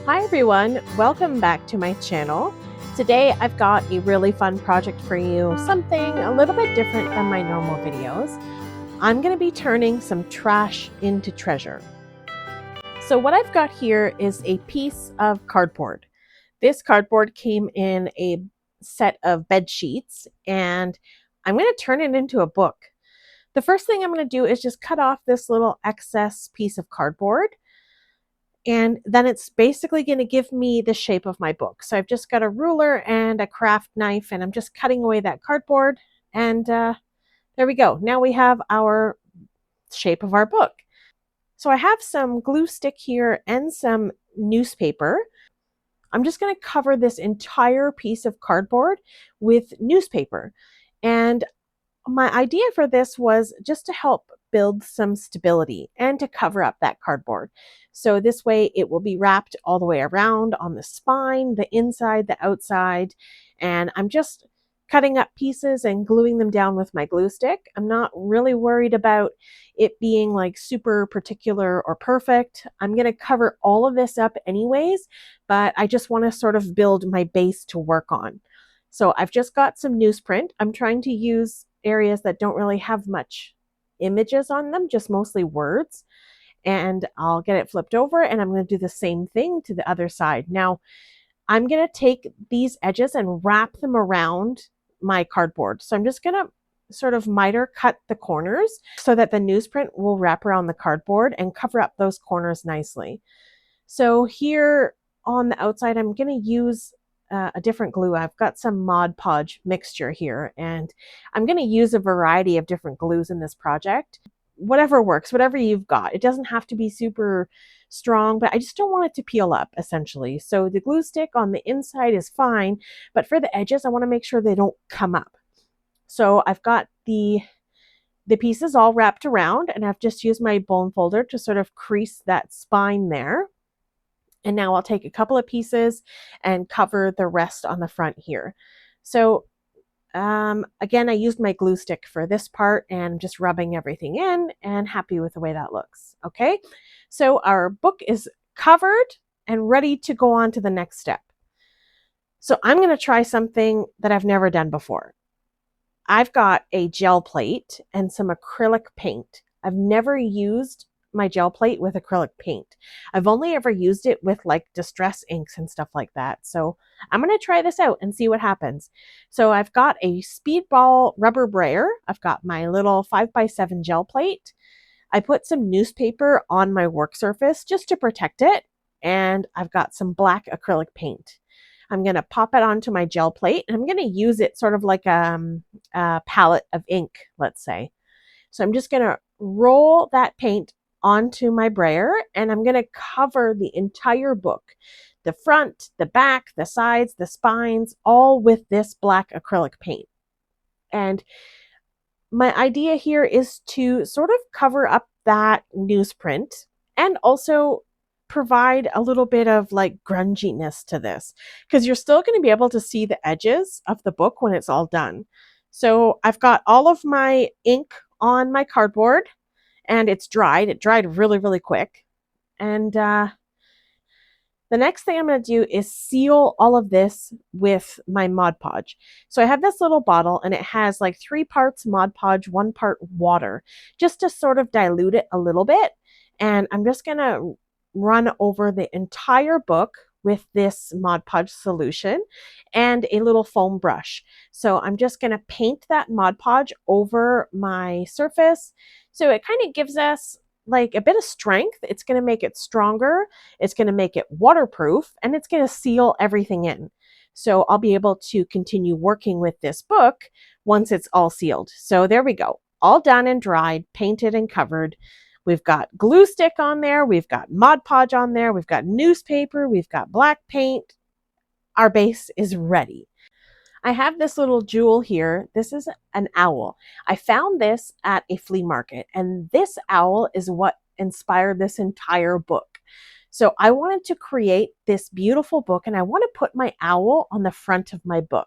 Hi everyone, welcome back to my channel. Today I've got a really fun project for you, something a little bit different than my normal videos. I'm going to be turning some trash into treasure. So what I've got here is a piece of cardboard. This cardboard came in a set of bed sheets and I'm going to turn it into a book. The first thing I'm going to do is just cut off this little excess piece of cardboard. And then it's basically going to give me the shape of my book. So I've just got a ruler and a craft knife, and I'm just cutting away that cardboard. And there we go. Now we have our shape of our book. So I have some glue stick here and some newspaper. I'm just going to cover this entire piece of cardboard with newspaper. And my idea for this was just to help build some stability and to cover up that cardboard. So this way it will be wrapped all the way around on the spine, the inside, the outside. And I'm just cutting up pieces and gluing them down with my glue stick. I'm not really worried about it being like super particular or perfect. I'm going to cover all of this up anyways, but I just want to sort of build my base to work on. So I've just got some newsprint. I'm trying to use areas that don't really have much images on them, just mostly words. And I'll get it flipped over and I'm going to do the same thing to the other side. Now, I'm going to take these edges and wrap them around my cardboard. So I'm just going to sort of miter cut the corners so that the newsprint will wrap around the cardboard and cover up those corners nicely. So here on the outside, I'm going to use a different glue. I've got some Mod Podge mixture here, and I'm going to use a variety of different glues in this project. Whatever works, whatever you've got. It doesn't have to be super strong, but I just don't want it to peel up, essentially. So the glue stick on the inside is fine, but for the edges, I want to make sure they don't come up. So I've got the pieces all wrapped around, and I've just used my bone folder to sort of crease that spine there. And now I'll take a couple of pieces and cover the rest on the front here. So again, I used my glue stick for this part and just rubbing everything in and happy with the way that looks. Okay, so our book is covered and ready to go on to the next step. So I'm going to try something that I've never done before. I've got a gel plate and some acrylic paint. I've never used my gel plate with acrylic paint. I've only ever used it with like distress inks and stuff like that. So I'm going to try this out and see what happens. So I've got a speedball rubber brayer. I've got my little 5x7 gel plate. I put some newspaper on my work surface just to protect it. And I've got some black acrylic paint. I'm going to pop it onto my gel plate and I'm going to use it sort of like a palette of ink, let's say. So I'm just going to roll that paint onto my brayer and I'm going to cover the entire book, the front, the back, the sides, the spines, all with this black acrylic paint. And my idea here is to sort of cover up that newsprint and also provide a little bit of like grunginess to this because you're still going to be able to see the edges of the book when it's all done. So I've got all of my ink on my cardboard and it's dried. It dried really, really quick. And the next thing I'm going to do is seal all of this with my Mod Podge. So I have this little bottle and it has like 3 parts Mod Podge, 1 part water, just to sort of dilute it a little bit. And I'm just going to run over the entire book with this Mod Podge solution and a little foam brush. So I'm just going to paint that Mod Podge over my surface. So it kind of gives us like a bit of strength. It's going to make it stronger. It's going to make it waterproof and it's going to seal everything in. So I'll be able to continue working with this book once it's all sealed. So there we go. All done and dried, painted and covered. We've got glue stick on there. We've got Mod Podge on there. We've got newspaper. We've got black paint. Our base is ready. I have this little jewel here. This is an owl. I found this at a flea market, and this owl is what inspired this entire book. So I wanted to create this beautiful book, and I want to put my owl on the front of my book.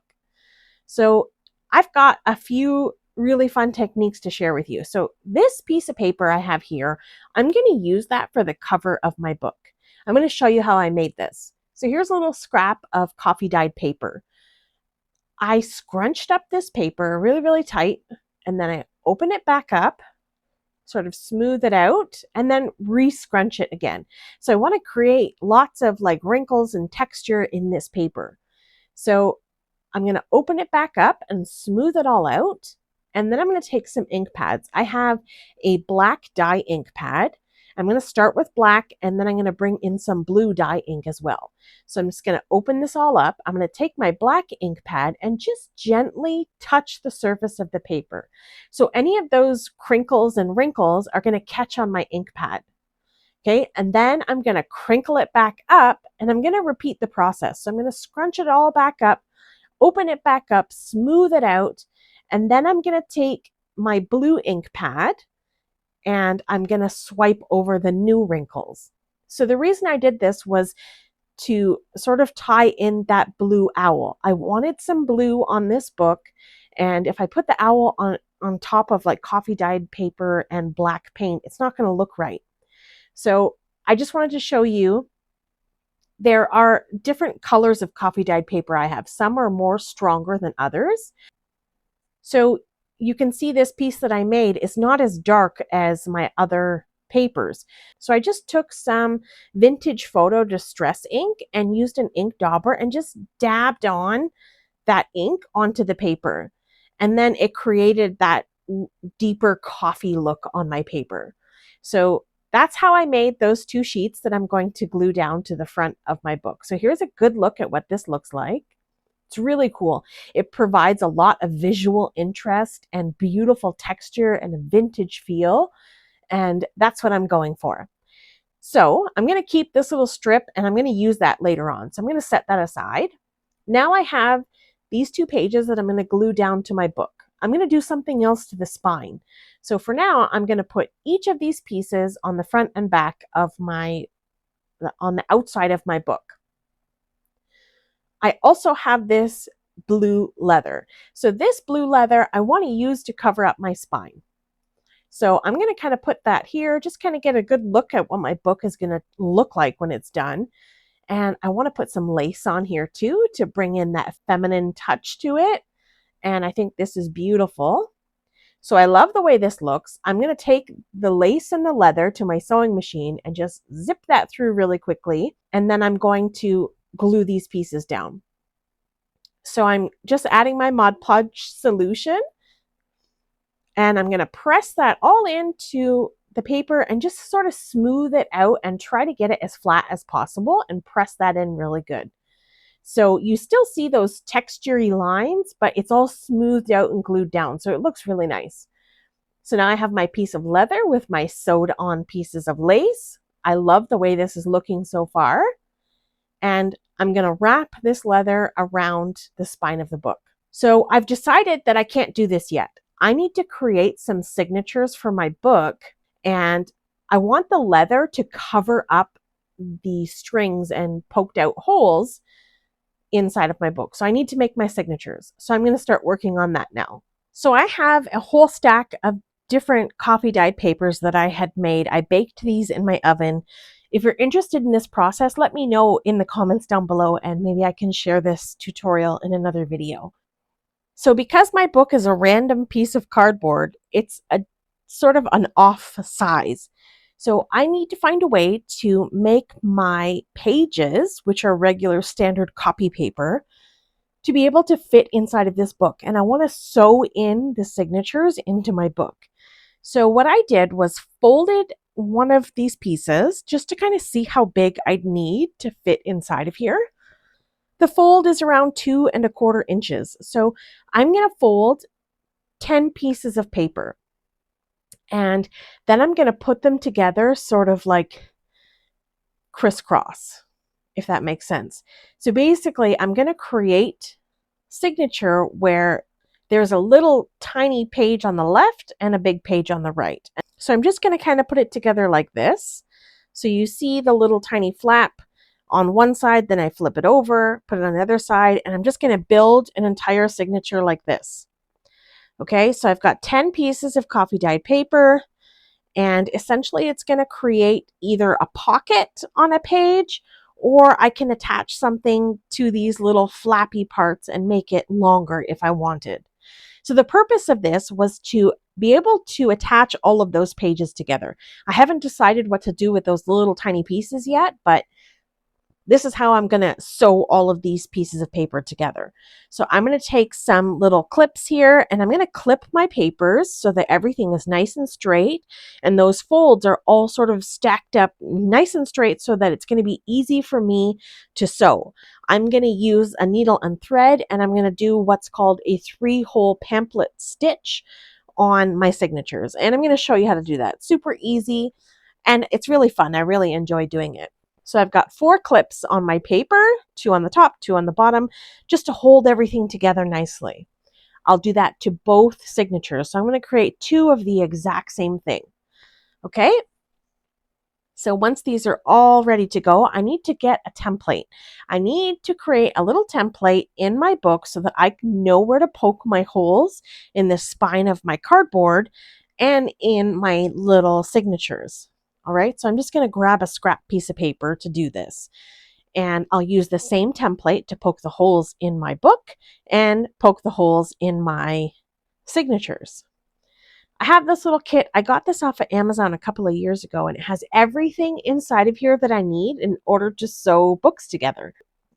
So I've got a few really fun techniques to share with you. So this piece of paper I have here, I'm going to use that for the cover of my book. I'm going to show you how I made this. So here's a little scrap of coffee dyed paper. I scrunched up this paper really, really tight, and then I open it back up, sort of smooth it out, and then re-scrunch it again. So I want to create lots of like wrinkles and texture in this paper. So I'm going to open it back up and smooth it all out. And then I'm going to take some ink pads. I have a black dye ink pad. I'm going to start with black, and then I'm going to bring in some blue dye ink as well. So I'm just going to open this all up. I'm going to take my black ink pad and just gently touch the surface of the paper. So any of those crinkles and wrinkles are going to catch on my ink pad. Okay, and then I'm going to crinkle it back up, and I'm going to repeat the process. So I'm going to scrunch it all back up, open it back up, smooth it out, and then I'm going to take my blue ink pad and I'm going to swipe over the new wrinkles. So the reason I did this was to sort of tie in that blue owl. I wanted some blue on this book, and if I put the owl on top of like coffee dyed paper and black paint, it's not going to look right. So I just wanted to show you there are different colors of coffee dyed paper I have. Some are more stronger than others. So you can see this piece that I made is not as dark as my other papers. So I just took some vintage photo distress ink and used an ink dauber and just dabbed on that ink onto the paper. And then it created that deeper coffee look on my paper. So that's how I made those two sheets that I'm going to glue down to the front of my book. So here's a good look at what this looks like. It's really cool. It provides a lot of visual interest and beautiful texture and a vintage feel. And that's what I'm going for. So I'm going to keep this little strip and I'm going to use that later on. So I'm going to set that aside. Now I have these two pages that I'm going to glue down to my book. I'm going to do something else to the spine. So for now, I'm going to put each of these pieces on the front and back of on the outside of my book. I also have this blue leather. So this blue leather I want to use to cover up my spine. So I'm going to kind of put that here, just kind of get a good look at what my book is going to look like when it's done. And I want to put some lace on here too to bring in that feminine touch to it. And I think this is beautiful. So I love the way this looks. I'm going to take the lace and the leather to my sewing machine and just zip that through really quickly. And then I'm going to glue these pieces down. So I'm just adding my Mod Podge solution. And I'm going to press that all into the paper and just sort of smooth it out and try to get it as flat as possible and press that in really good. So you still see those textury lines, but it's all smoothed out and glued down. So it looks really nice. So now I have my piece of leather with my sewed on pieces of lace. I love the way this is looking so far. And I'm going to wrap this leather around the spine of the book. So I've decided that I can't do this yet. I need to create some signatures for my book, and I want the leather to cover up the strings and poked out holes inside of my book. So I need to make my signatures. So I'm going to start working on that now. So I have a whole stack of different coffee dyed papers that I had made. I baked these in my oven. If you're interested in this process, let me know in the comments down below and maybe I can share this tutorial in another video. So because my book is a random piece of cardboard, it's a sort of an off size. So I need to find a way to make my pages, which are regular standard copy paper, to be able to fit inside of this book. And I want to sew in the signatures into my book. So what I did was folded one of these pieces just to kind of see how big I'd need to fit inside of here. The fold is around 2¼ inches. So I'm going to fold 10 pieces of paper. And then I'm going to put them together sort of like crisscross, if that makes sense. So basically, I'm going to create signature where there's a little tiny page on the left and a big page on the right. So I'm just going to kind of put it together like this. So you see the little tiny flap on one side, then I flip it over, put it on the other side, and I'm just going to build an entire signature like this. Okay, so I've got 10 pieces of coffee dyed paper, And essentially it's going to create either a pocket on a page, or I can attach something to these little flappy parts and make it longer if I wanted. So the purpose of this was to be able to attach all of those pages together. I haven't decided what to do with those little tiny pieces yet, but this is how I'm going to sew all of these pieces of paper together. So I'm going to take some little clips here and I'm going to clip my papers so that everything is nice and straight. And those folds are all sort of stacked up nice and straight so that it's going to be easy for me to sew. I'm going to use a needle and thread, and I'm going to do what's called a 3-hole pamphlet stitch on my signatures. And I'm going to show you how to do that. Super easy. And it's really fun. I really enjoy doing it. So I've got 4 clips on my paper, 2 on the top, 2 on the bottom, just to hold everything together nicely. I'll do that to both signatures. So I'm going to create 2 of the exact same thing. Okay. So once these are all ready to go, I need to get a template. I need to create a little template in my book so that I know where to poke my holes in the spine of my cardboard and in my little signatures. All right, so I'm just going to grab a scrap piece of paper to do this. And I'll use the same template to poke the holes in my book and poke the holes in my signatures. I have this little kit. I got this off of Amazon a couple of years ago, and it has everything inside of here that I need in order to sew books together.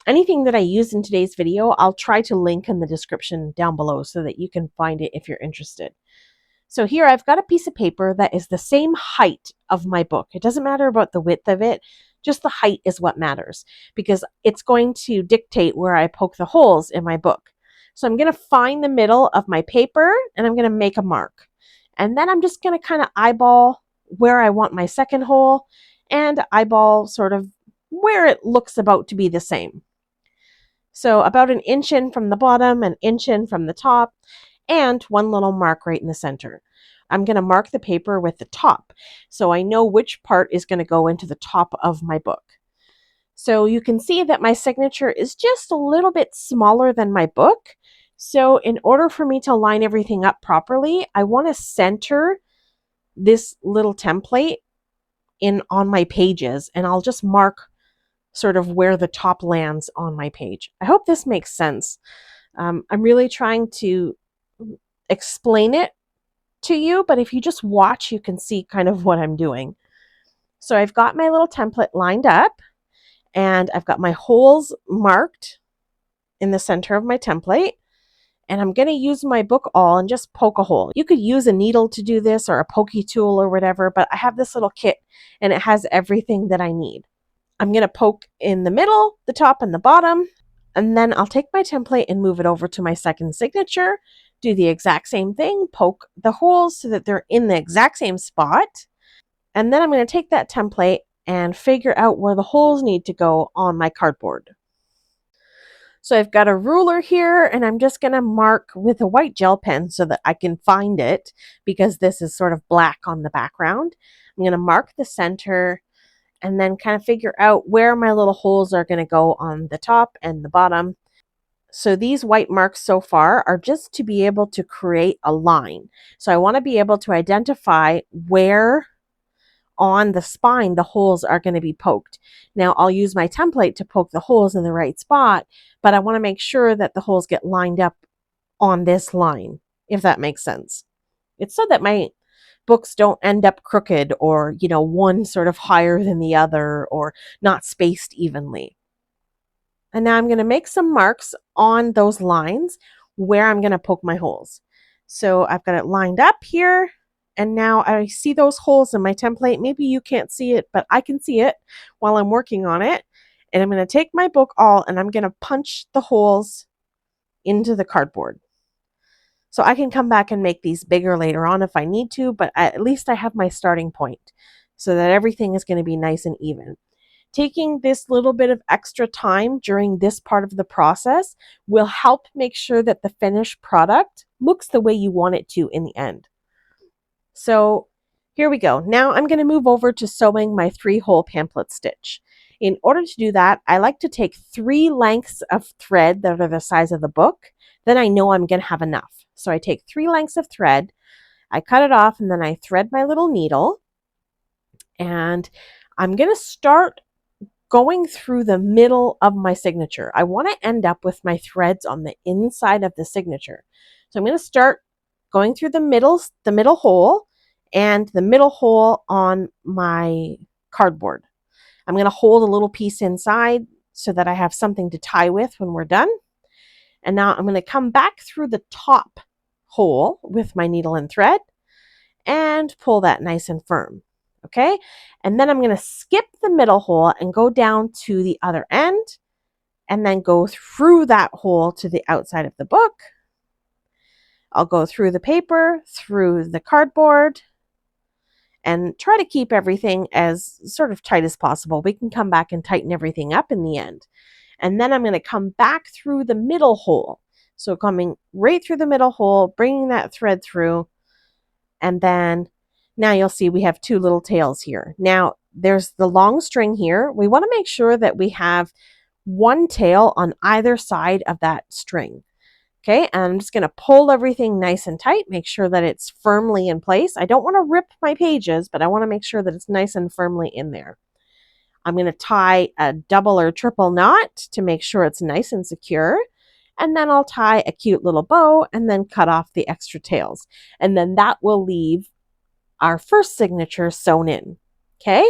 Anything that I use in today's video, I'll try to link in the description down below so that you can find it if you're interested. So here I've got a piece of paper that is the same height of my book. It doesn't matter about the width of it, just the height is what matters, because it's going to dictate where I poke the holes in my book. So I'm going to find the middle of my paper and I'm going to make a mark. And then I'm just going to kind of eyeball where I want my second hole and eyeball sort of where it looks about to be the same. So about an inch in from the bottom, an inch in from the top, and 1 little mark right in the center. I'm going to mark the paper with the top so I know which part is going to go into the top of my book. So you can see that my signature is just a little bit smaller than my book. So in order for me to line everything up properly, I want to center this little template in on my pages, and I'll just mark sort of where the top lands on my page. I hope this makes sense. I'm really trying to explain it to you, but if you just watch, you can see kind of what I'm doing. So I've got my little template lined up and I've got my holes marked in the center of my template, and I'm going to use my book awl and just poke a hole. You could use a needle to do this or a pokey tool or whatever, but I have this little kit and it has everything that I need. I'm going to poke in the middle, the top, and the bottom, and then I'll take my template and move it over to my second signature. Do the exact same thing, poke the holes so that they're in the exact same spot. And then I'm going to take that template and figure out where the holes need to go on my cardboard. So I've got a ruler here and I'm just going to mark with a white gel pen so that I can find it because this is sort of black on the background. I'm going to mark the center and then kind of figure out where my little holes are going to go on the top and the bottom. So these white marks so far are just to be able to create a line. So I want to be able to identify where on the spine the holes are going to be poked. Now I'll use my template to poke the holes in the right spot, but I want to make sure that the holes get lined up on this line, if that makes sense. It's so that my books don't end up crooked or, one sort of higher than the other or not spaced evenly. And now I'm going to make some marks on those lines where I'm going to poke my holes. So I've got it lined up here. And now I see those holes in my template. Maybe you can't see it, but I can see it while I'm working on it. And I'm going to take my book awl and I'm going to punch the holes into the cardboard. So I can come back and make these bigger later on if I need to, but at least I have my starting point so that everything is going to be nice and even. Taking this little bit of extra time during this part of the process will help make sure that the finished product looks the way you want it to in the end. So here we go. Now I'm going to move over to sewing my 3-hole pamphlet stitch. In order to do that, I like to take 3 lengths of thread that are the size of the book. Then I know I'm going to have enough. So I take 3 lengths of thread, I cut it off, and then I thread my little needle. And I'm going to start going through the middle of my signature. I want to end up with my threads on the inside of the signature. So I'm going to start going through the middle hole and the middle hole on my cardboard. I'm going to hold a little piece inside so that I have something to tie with when we're done. And now I'm going to come back through the top hole with my needle and thread and pull that nice and firm. Okay, and then I'm going to skip the middle hole and go down to the other end and then go through that hole to the outside of the book. I'll go through the paper, through the cardboard, and try to keep everything as sort of tight as possible. We can come back and tighten everything up in the end. And then I'm going to come back through the middle hole. So coming right through the middle hole, bringing that thread through, and then now you'll see we have two little tails here. Now there's the long string here. We want to make sure that we have one tail on either side of that string. Okay, and I'm just going to pull everything nice and tight, make sure that it's firmly in place. I don't want to rip my pages, but I want to make sure that it's nice and firmly in there. I'm going to tie a double or triple knot to make sure it's nice and secure. And then I'll tie a cute little bow and then cut off the extra tails. And then that will leave our first signature sewn in. Okay,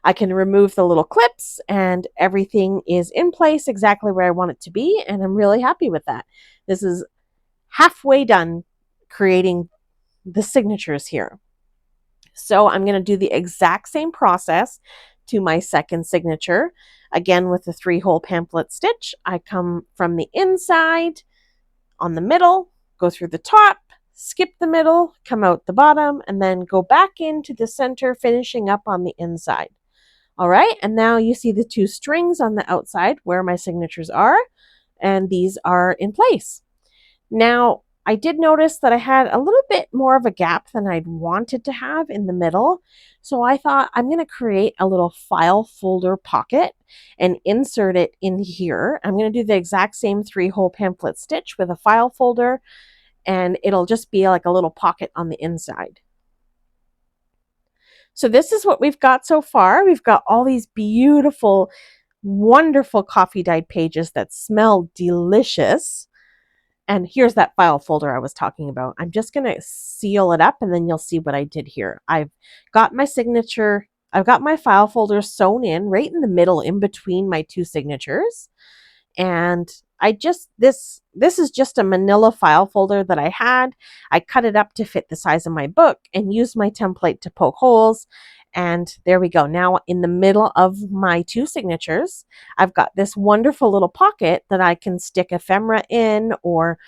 I can remove the little clips and everything is in place exactly where I want it to be. And I'm really happy with that. This is halfway done creating the signatures here. So I'm going to do the exact same process to my second signature. Again, with the 3-hole pamphlet stitch, I come from the inside on the middle, go through the top, skip the middle, come out the bottom, and then go back into the center, finishing up on the inside. All right, and now you see the 2 strings on the outside where my signatures are, and these are in place. Now, I did notice that I had a little bit more of a gap than I'd wanted to have in the middle. So I thought I'm going to create a little file folder pocket and insert it in here. I'm going to do the exact same 3-hole pamphlet stitch with a file folder, and it'll just be like a little pocket on the inside. So this is what we've got so far. We've got all these beautiful, wonderful coffee dyed pages that smell delicious. And here's that file folder I was talking about. I'm just going to seal it up and then you'll see what I did here. I've got my signature. I've got my file folder sewn in right in the middle in between my 2 signatures. And this is just a manila file folder that I had. I cut it up to fit the size of my book and used my template to poke holes. And there we go. Now in the middle of my 2 signatures, I've got this wonderful little pocket that I can stick ephemera in or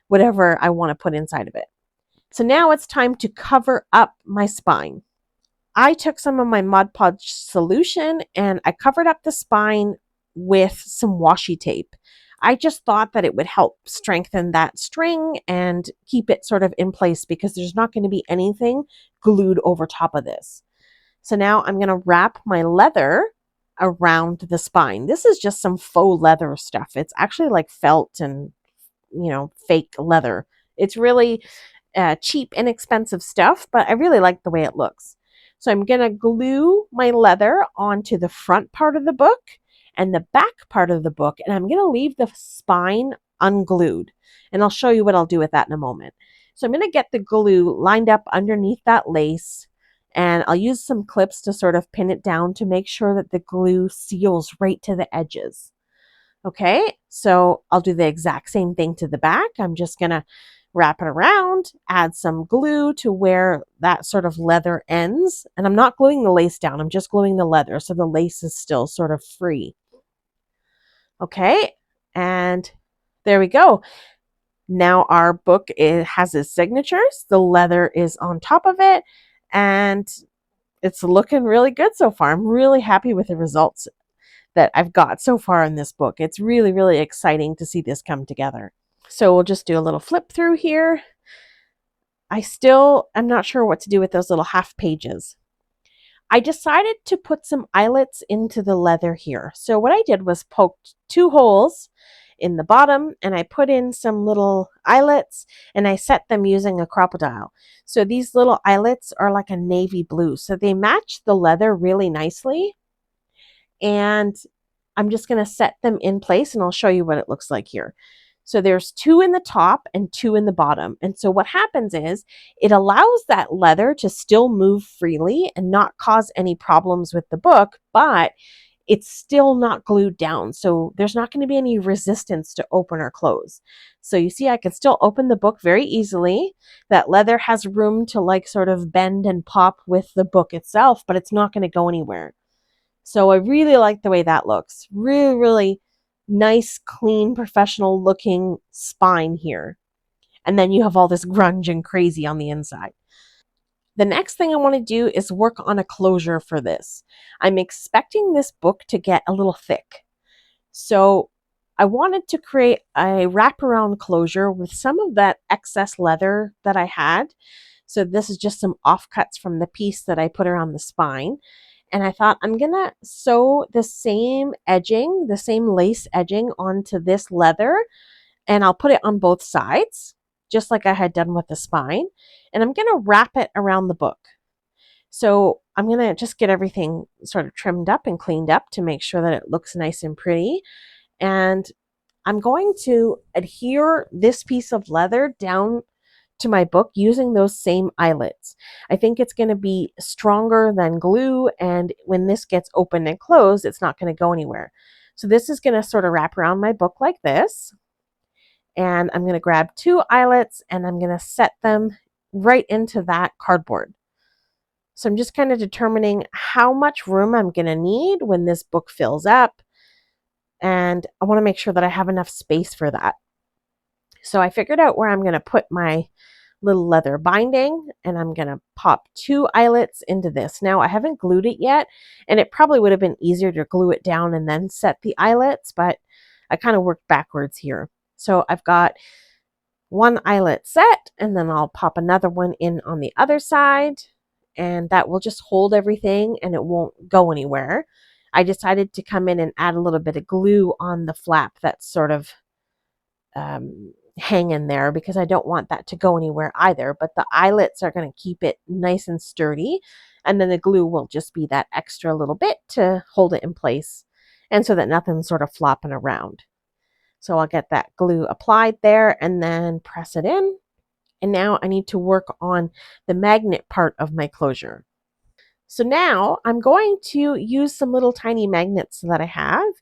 whatever I want to put inside of it. So now it's time to cover up my spine. I took some of my Mod Podge solution and I covered up the spine with some washi tape. I just thought that it would help strengthen that string and keep it sort of in place because there's not going to be anything glued over top of this. So now I'm going to wrap my leather around the spine. This is just some faux leather stuff. It's actually like felt and, fake leather. It's really cheap, inexpensive stuff, but I really like the way it looks. So I'm going to glue my leather onto the front part of the book and the back part of the book, and I'm going to leave the spine unglued. And I'll show you what I'll do with that in a moment. So I'm going to get the glue lined up underneath that lace, and I'll use some clips to sort of pin it down to make sure that the glue seals right to the edges. Okay, so I'll do the exact same thing to the back. I'm just going to wrap it around, add some glue to where that sort of leather ends. And I'm not gluing the lace down, I'm just gluing the leather so the lace is still sort of free. Okay, and there we go. Now our book has its signatures. The leather is on top of it, and it's looking really good so far. I'm really happy with the results that I've got so far in this book. It's really, really exciting to see this come together. So we'll just do a little flip through here. I'm not sure what to do with those little half pages. I decided to put some eyelets into the leather here. So what I did was poked 2 holes in the bottom, and I put in some little eyelets, and I set them using a crocodile. So these little eyelets are like a navy blue, so they match the leather really nicely. And I'm just going to set them in place, and I'll show you what it looks like here. So there's 2 in the top and 2 in the bottom. And so what happens is it allows that leather to still move freely and not cause any problems with the book, but it's still not glued down. So there's not going to be any resistance to open or close. So you see, I can still open the book very easily. That leather has room to like sort of bend and pop with the book itself, but it's not going to go anywhere. So I really like the way that looks. Really, really nice, clean, professional looking spine here. And then you have all this grunge and crazy on the inside. The next thing I want to do is work on a closure for this. I'm expecting this book to get a little thick. So I wanted to create a wraparound closure with some of that excess leather that I had. So this is just some offcuts from the piece that I put around the spine. And I thought I'm going to sew the same edging, the same lace edging onto this leather, and I'll put it on both sides, just like I had done with the spine. And I'm going to wrap it around the book. So I'm going to just get everything sort of trimmed up and cleaned up to make sure that it looks nice and pretty. And I'm going to adhere this piece of leather down to my book using those same eyelets. I think it's going to be stronger than glue, and when this gets open and closed, it's not going to go anywhere. So this is going to sort of wrap around my book like this, and I'm going to grab 2 eyelets and I'm going to set them right into that cardboard. So I'm just kind of determining how much room I'm going to need when this book fills up, and I want to make sure that I have enough space for that. So I figured out where I'm going to put my little leather binding, and I'm going to pop 2 eyelets into this. Now I haven't glued it yet, and it probably would have been easier to glue it down and then set the eyelets, but I kind of worked backwards here. So I've got 1 eyelet set, and then I'll pop another one in on the other side, and that will just hold everything and it won't go anywhere. I decided to come in and add a little bit of glue on the flap that's sort of hang in there because I don't want that to go anywhere either, but the eyelets are going to keep it nice and sturdy, and then the glue will just be that extra little bit to hold it in place and so that nothing's sort of flopping around. So I'll get that glue applied there and then press it in, and now I need to work on the magnet part of my closure. So now I'm going to use some little tiny magnets that I have,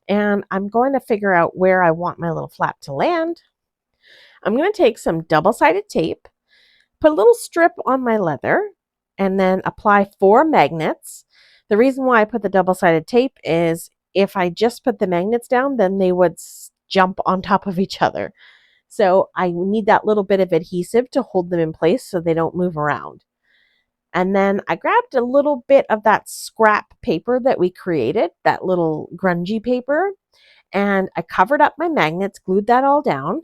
and I'm going to figure out where I want my little flap to land. I'm going to take some double-sided tape, put a little strip on my leather, and then apply 4 magnets. The reason why I put the double-sided tape is if I just put the magnets down, then they would jump on top of each other. So I need that little bit of adhesive to hold them in place so they don't move around. And then I grabbed a little bit of that scrap paper that we created, that little grungy paper, and I covered up my magnets, glued that all down.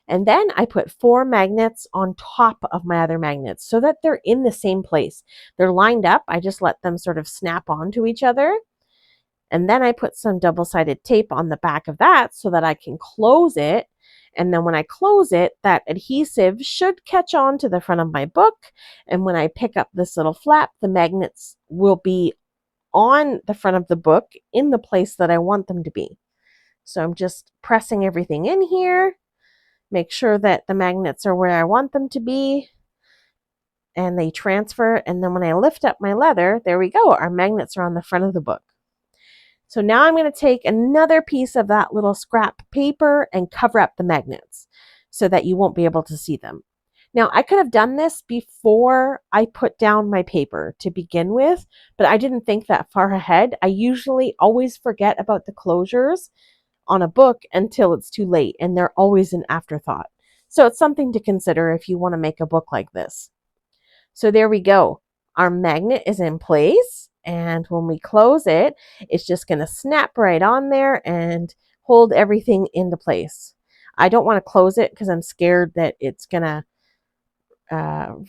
And then I put 4 magnets on top of my other magnets so that they're in the same place. They're lined up. I just let them sort of snap onto each other. And then I put some double-sided tape on the back of that so that I can close it. And then when I close it, that adhesive should catch on to the front of my book. And when I pick up this little flap, the magnets will be on the front of the book in the place that I want them to be. So I'm just pressing everything in here. Make sure that the magnets are where I want them to be, and they transfer. And then when I lift up my leather, there we go. Our magnets are on the front of the book. So now I'm going to take another piece of that little scrap paper and cover up the magnets so that you won't be able to see them. Now, I could have done this before I put down my paper to begin with, but I didn't think that far ahead. I usually always forget about the closures on a book until it's too late, and they're always an afterthought. So it's something to consider if you want to make a book like this. So there we go. Our magnet is in place, and when we close it, it's just going to snap right on there and hold everything into place. I don't want to close it because I'm scared that it's going to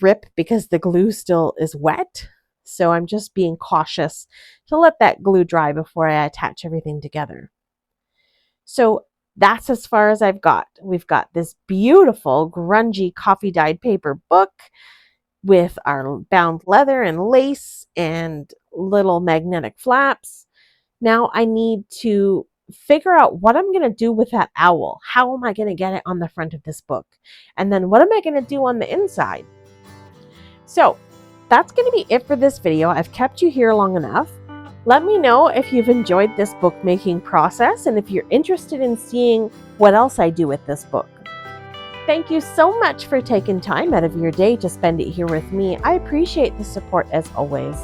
rip because the glue still is wet. So I'm just being cautious to let that glue dry before I attach everything together. So That's as far as I've got. We've got this beautiful grungy coffee dyed paper book with our bound leather and lace and little magnetic flaps. Now I need to figure out what I'm going to do with that owl. How am I going to get it on the front of this book? And then what am I going to do on the inside? So that's going to be it for this video. I've kept you here long enough. Let me know if you've enjoyed this bookmaking process and if you're interested in seeing what else I do with this book. Thank you so much for taking time out of your day to spend it here with me. I appreciate the support as always.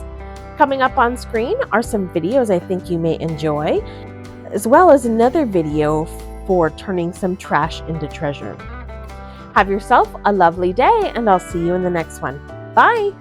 Coming up on screen are some videos I think you may enjoy, as well as another video for turning some trash into treasure. Have yourself a lovely day, and I'll see you in the next one. Bye!